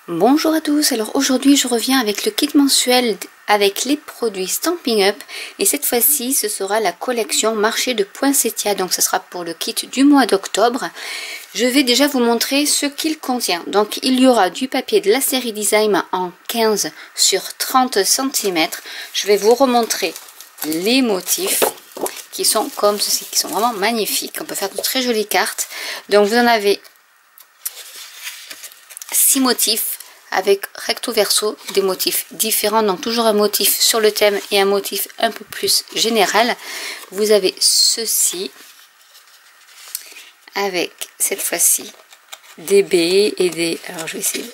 Bonjour à tous, alors aujourd'hui je reviens avec le kit mensuel avec les produits Stampin' Up et cette fois-ci ce sera la collection marché de poinsettia, donc ce sera pour le kit du mois d'octobre. Je vais déjà vous montrer ce qu'il contient. Donc il y aura du papier de la série Design en 15 sur 30 cm. Je vais vous remontrer les motifs qui sont comme ceci, qui sont vraiment magnifiques. On peut faire de très jolies cartes. Donc vous en avez 6 motifs avec recto verso, des motifs différents, donc toujours un motif sur le thème et un motif un peu plus général. Vous avez ceci avec cette fois-ci des baies et des, alors je vais essayer,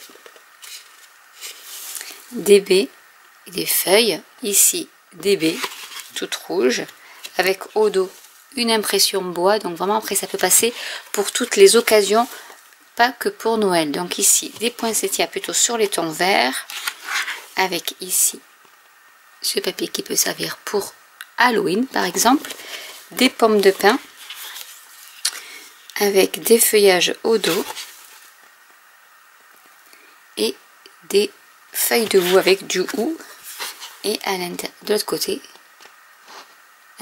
des baies et des feuilles, ici des baies toutes rouges avec au dos une impression bois, donc vraiment après ça peut passer pour toutes les occasions, pas que pour Noël. Donc ici des poinsettias plutôt sur les tons verts, avec ici ce papier qui peut servir pour Halloween par exemple, des pommes de pin avec des feuillages au dos et des feuilles de houx avec du houx, et à l'intérieur de l'autre côté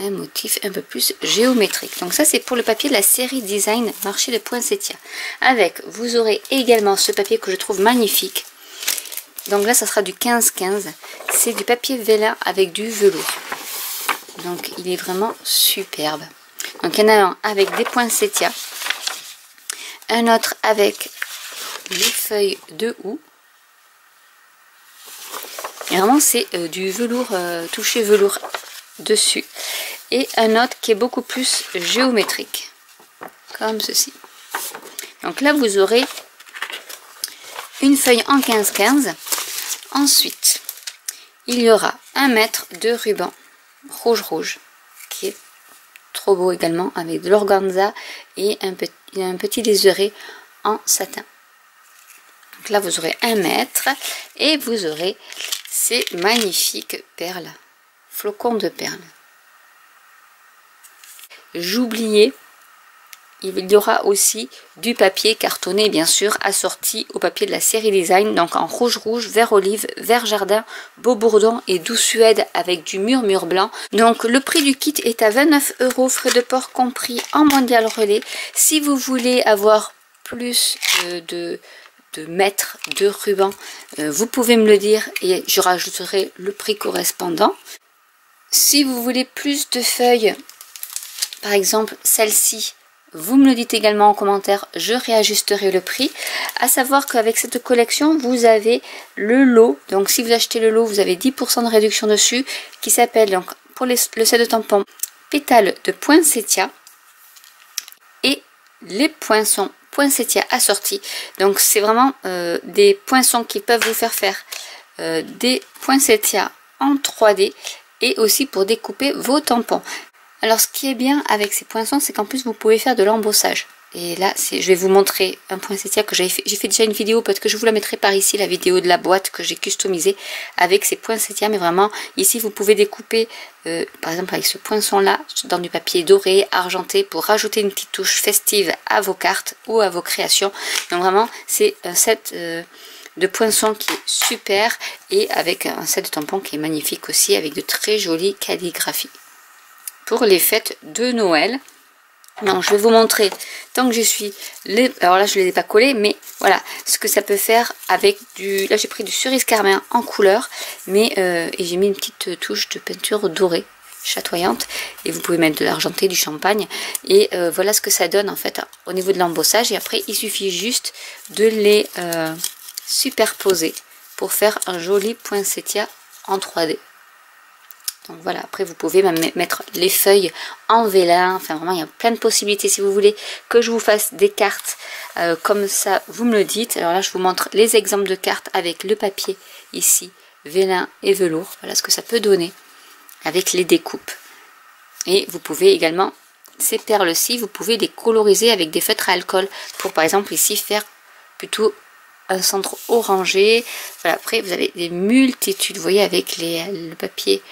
un motif un peu plus géométrique. Donc ça c'est pour le papier de la série Design marché de poinsettia. Avec, vous aurez également ce papier que je trouve magnifique. Donc là ça sera du 15-15. C'est du papier vélin avec du velours. Donc il est vraiment superbe. Donc il y en a un avec des poinsettias, un autre avec les feuilles de houx. Et vraiment c'est du velours, touché velours dessus, et un autre qui est beaucoup plus géométrique comme ceci. Donc là vous aurez une feuille en 15-15. Ensuite il y aura 1 mètre de ruban rouge qui est trop beau également, avec de l'organza et un petit liseré en satin. Donc là vous aurez 1 mètre et vous aurez ces magnifiques perles, flocons de perles. J'oubliais, il y aura aussi du papier cartonné bien sûr, assorti au papier de la série Design, donc en rouge, vert olive, vert jardin, beau bourdon et doux suède avec du murmure blanc. Donc le prix du kit est à 29 €, frais de port compris en mondial relais. Si vous voulez avoir plus de mètres de ruban, vous pouvez me le dire et je rajouterai le prix correspondant. Si vous voulez plus de feuilles, par exemple celle-ci, vous me le dites également en commentaire, je réajusterai le prix. À savoir qu'avec cette collection vous avez le lot, donc si vous achetez le lot vous avez 10% de réduction dessus, qui s'appelle donc pour le set de tampons pétales de poinsettia et les poinçons poinsettia assortis. Donc c'est vraiment des poinçons qui peuvent vous faire des poinsettias en 3D et aussi pour découper vos tampons. Alors ce qui est bien avec ces poinçons, c'est qu'en plus vous pouvez faire de l'embossage. Et là je vais vous montrer un poinsettia que j'ai fait déjà une vidéo, peut-être que je vous la mettrai par ici, la vidéo de la boîte que j'ai customisée avec ces poinsettias. Mais vraiment ici vous pouvez découper par exemple avec ce poinçon là dans du papier doré, argenté, pour rajouter une petite touche festive à vos cartes ou à vos créations. Donc vraiment c'est un set de poinçons qui est super, et avec un set de tampons qui est magnifique aussi, avec de très jolies calligraphies pour les fêtes de Noël. Donc je vais vous montrer, tant que je suis alors là je ne les ai pas collés, mais voilà ce que ça peut faire avec du, là j'ai pris du cerise carmin en couleur, mais et j'ai mis une petite touche de peinture dorée chatoyante, et vous pouvez mettre de l'argenté, du champagne, et voilà ce que ça donne en fait au niveau de l'embossage. Et après il suffit juste de les superposer pour faire un joli poinsettia en 3D. Donc voilà, après vous pouvez même mettre les feuilles en vélin, enfin vraiment il y a plein de possibilités. Si vous voulez que je vous fasse des cartes comme ça, vous me le dites. Alors là je vous montre les exemples de cartes avec le papier ici, vélin et velours. Voilà ce que ça peut donner avec les découpes. Et vous pouvez également, ces perles-ci, vous pouvez les coloriser avec des feutres à alcool pour par exemple ici faire plutôt un centre orangé. Voilà, après vous avez des multitudes, vous voyez, avec le papier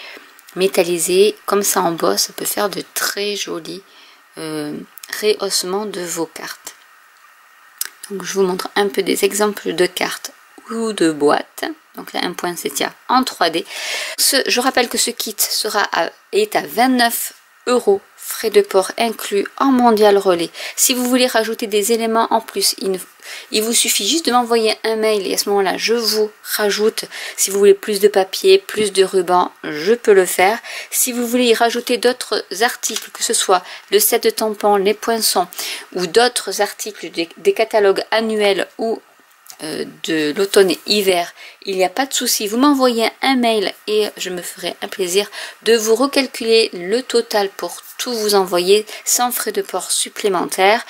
métallisé, comme ça en bosse, ça peut faire de très jolis rehaussements de vos cartes. Donc je vous montre un peu des exemples de cartes ou de boîte. Donc là, un poinsettia en 3D. Je rappelle que ce kit est à 29 €, frais de port inclus en mondial relais. Si vous voulez rajouter des éléments en plus, il vous suffit juste de m'envoyer un mail et à ce moment-là, je vous rajoute. Si vous voulez plus de papier, plus de ruban, je peux le faire. Si vous voulez y rajouter d'autres articles, que ce soit le set de tampons, les poinçons ou d'autres articles des catalogues annuels ou de l'automne et hiver, il n'y a pas de souci, vous m'envoyez un mail et je me ferai un plaisir de vous recalculer le total pour tout vous envoyer sans frais de port supplémentaires.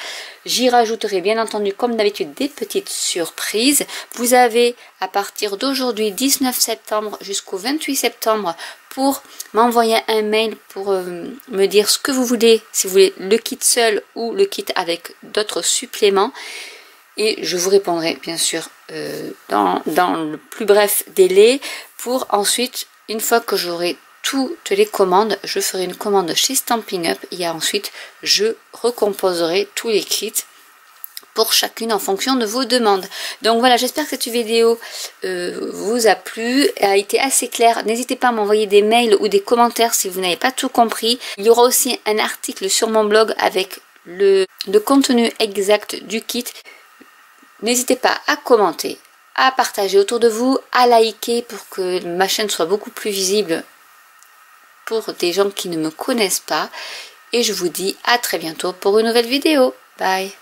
J'y rajouterai bien entendu comme d'habitude des petites surprises. Vous avez à partir d'aujourd'hui 19 septembre jusqu'au 28 septembre pour m'envoyer un mail pour me dire ce que vous voulez, si vous voulez le kit seul ou le kit avec d'autres suppléments. Et je vous répondrai bien sûr dans le plus bref délai pour ensuite, une fois que j'aurai toutes les commandes, je ferai une commande chez Stampin' Up et ensuite je recomposerai tous les kits pour chacune en fonction de vos demandes. Donc voilà, j'espère que cette vidéo vous a plu, a été assez claire. N'hésitez pas à m'envoyer des mails ou des commentaires si vous n'avez pas tout compris. Il y aura aussi un article sur mon blog avec le contenu exact du kit. N'hésitez pas à commenter, à partager autour de vous, à liker pour que ma chaîne soit beaucoup plus visible pour des gens qui ne me connaissent pas. Et je vous dis à très bientôt pour une nouvelle vidéo. Bye!